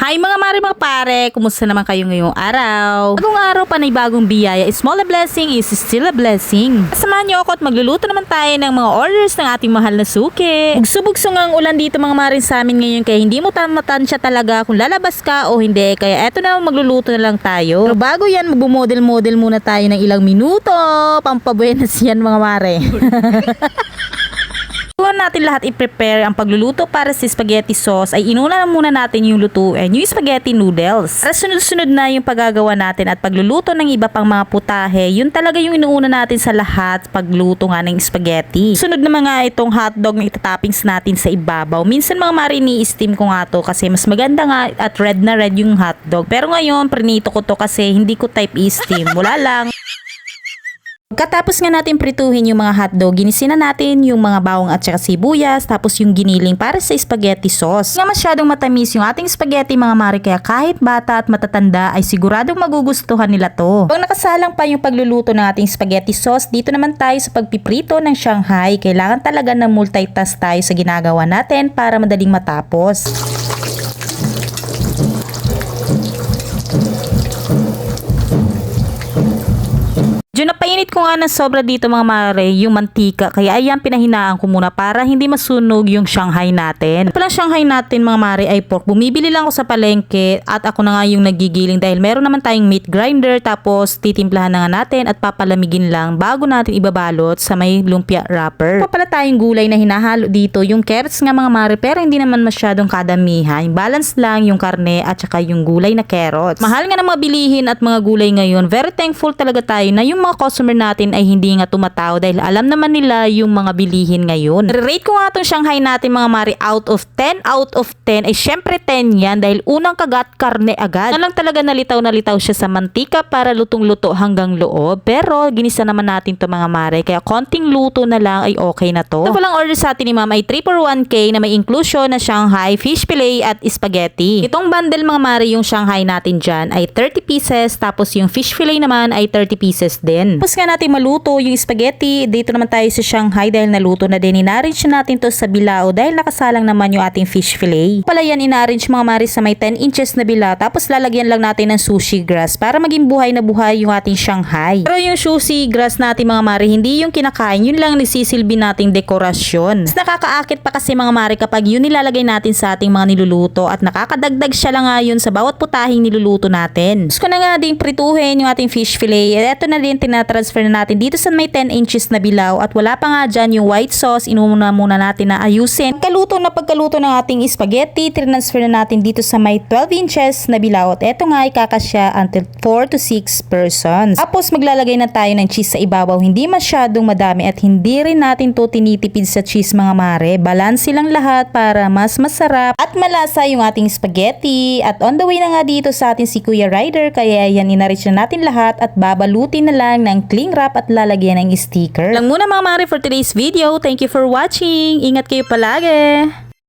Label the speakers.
Speaker 1: Hi mga mare mga pare, kumusta naman kayo ngayong araw? Bagong araw pa na bagong biyaya, small a blessing is still a blessing. Samahan niyo ako at magluluto naman tayo ng mga orders ng ating mahal na suki. Bugso-bugso nga ang ulan dito mga mare sa amin ngayon kaya hindi mo tamatansya talaga kung lalabas ka o hindi. Kaya eto na magluluto na lang tayo. Pero bago yan, magbumodel-model muna tayo ng ilang minuto. Pampabuenas yan mga mare. Bago natin lahat i-prepare ang pagluluto para sa spaghetti sauce ay inuna na muna natin yung lutuin, yung spaghetti noodles. Para sunod-sunod na yung paggagawa natin at pagluluto ng iba pang mga putahe, yun talaga yung inuuna natin sa lahat pagluto nga ng spaghetti. Sunod na mga itong hotdog na itatoppings natin sa ibabaw. Minsan mga mari ni-steam ko nga to kasi mas maganda nga at red na red yung hotdog. Pero ngayon prinito ko to kasi hindi ko type i-steam. Wala lang. Pagkatapos nga natin prituhin yung mga hotdog, ginisa na natin yung mga bawang at saka sibuyas, tapos yung giniling para sa spaghetti sauce. Nga masyadong matamis yung ating spaghetti mga mare, kaya kahit bata at matatanda ay siguradong magugustuhan nila to. Pag nakasalang pa yung pagluluto ng ating spaghetti sauce, dito naman tayo sa pagpiprito ng Shanghai. Kailangan talaga ng multitask tayo sa ginagawa natin para madaling matapos. Diyo napainit ko nga ng sobra dito mga mare yung mantika, kaya ayan pinahinaan ko muna para hindi masunog yung Shanghai natin. Palang Shanghai natin mga mare ay pork. Bumibili lang ako sa palengke at ako na nga yung nagigiling dahil meron naman tayong meat grinder, tapos titimplahan na nga natin at papalamigin lang bago natin ibabalot sa may lumpia wrapper. Pa pala tayong gulay na hinahalo dito, yung carrots nga mga mare, pero hindi naman masyadong kadamihan. Balance lang yung karne at saka yung gulay na carrots. Mahal nga ng mga bilihin at mga gulay ngayon. Very thankful talaga tayo na yung mga customer natin ay hindi nga tumatao dahil alam naman nila yung mga bilihin ngayon. Rate ko nga itong Shanghai natin mga mari out of 10 ay syempre 10 yan dahil unang kagat karne agad. Na lang talaga nalitaw siya sa mantika para lutong-luto hanggang loob, pero ginisa naman natin to mga mare kaya konting luto na lang ay okay na to. Ito palang order sa atin ni ma'am ay 3 for 1K na may inclusion na Shanghai, fish fillet at spaghetti. Itong bundle mga mare yung Shanghai natin dyan ay 30 pieces, tapos yung fish fillet naman ay 30 pieces din. Tapos nga natin maluto yung spaghetti, dito naman tayo sa Shanghai dahil naluto na din. Ina-arrange natin to sa bilao dahil nakasalang naman yung ating fish fillet. Pala yan ina-arrange mga mare sa may 10 inches na bila, tapos lalagyan lang natin ng sushi grass para maging buhay na buhay yung ating Shanghai. Pero yung sushi grass natin mga mare, hindi yung kinakain, yun lang nagsisilbi nating dekorasyon. Mas nakakaakit pa kasi mga mare kapag yun nilalagay natin sa ating mga niluluto at nakakadagdag siya lang nga yun sa bawat putahing niluluto natin. Gusto ko na nga ding prituhin yung ating fish fillet. Ito na din transfer na natin dito sa may 10 inches na bilaw at wala pa nga dyan yung white sauce, inuna muna natin na ayusin. Pagkaluto ng ating spaghetti, transfer na natin dito sa may 12 inches na bilaw at eto nga ay kakasya until 4 to 6 persons. Tapos maglalagay na tayo ng cheese sa ibabaw, hindi masyadong madami at hindi rin natin to tinitipid sa cheese mga mare. Balanse lang lahat para mas masarap at malasa yung ating spaghetti. At on the way na nga dito sa ating si Kuya Ryder, kaya yan inarrange na natin lahat at babalutin na lang ng cling wrap at lalagyan ng sticker. Lang muna mga mare for today's video. Thank you for watching. Ingat kayo palagi.